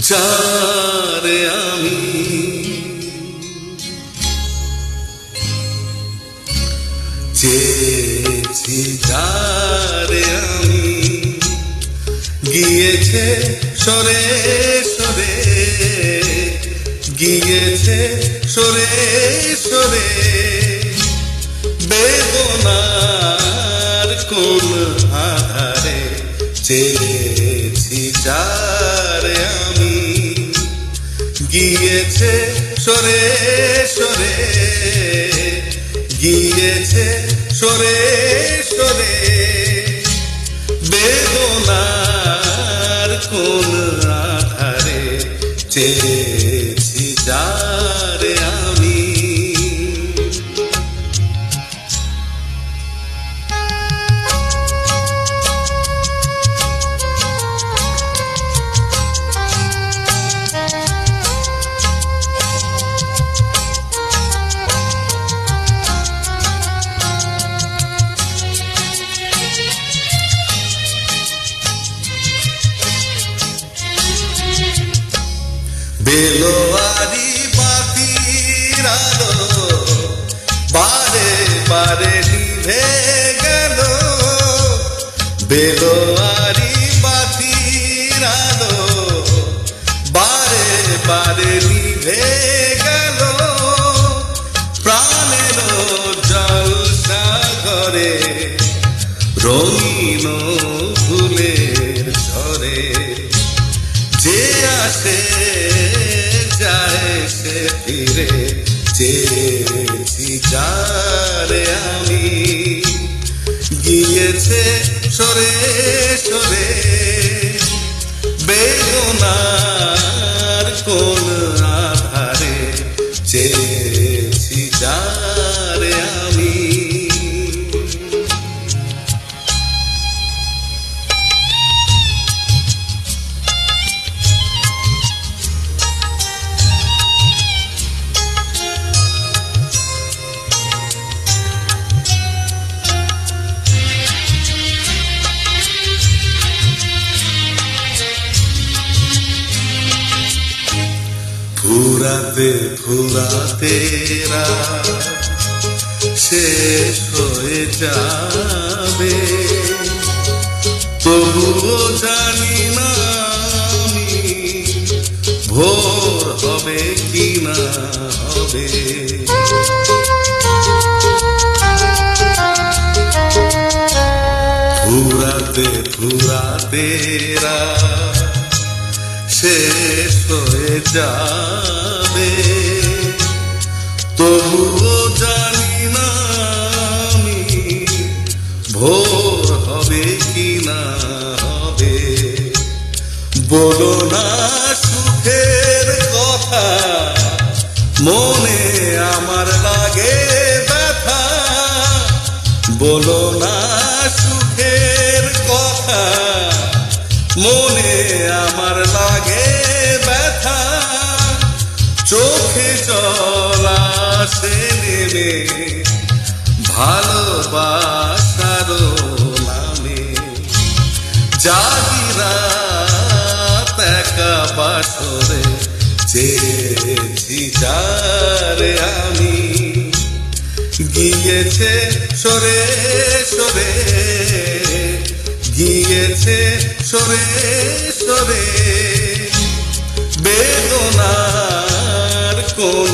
যারে আমি চেয়েছি, যারে আমি গিয়েছে সরে সরে, গিয়েছে সরে সরে, বেদনার কোন আধারে চেয়েছি, যারে আমি গিয়েছে সরে সরে, গিয়েছে সরে সরে, বেদনার কোন আধারে চেয়েছি, যারে আমি। বেলোয়ারি বাতির আলো বারে বারে নিভে গেল, বেলোয়ারি বাতির আলো বারে বারে নিভে গেল, প্রাণের জলসাগরে রঙিন ফুলের ঝরে, যে আসে যায় সে ফিরে, চেয়েছি, যারে আমি গিয়েছে সরে সরে, বেদনার কোন আধারে চেয়েছি, যারে আমি। ফুরাতে ফুরাতে রাত শেষ হয়ে যাবে, তবুও জানি না আমি ভোর হবে কি না হবে। ফুরাতে ফুরাতে রাত শেষ হয়ে যাবে, তবুও জানি না আমি ভোর হবে কি না হবে। বলো না সুখের কথা, মনে আমার লাগে ব্যথা, বলো না সুখের কথা, মনে আমার লাগে ব্যথা, চোখে জল আসে নেমে ভালোবাসার নামে, জাগি রাত একা বাসরে চেয়েছি, যারে আমি গিয়েছে সরে সরে, গিয়েছে সরে সরে, বেদনার কোন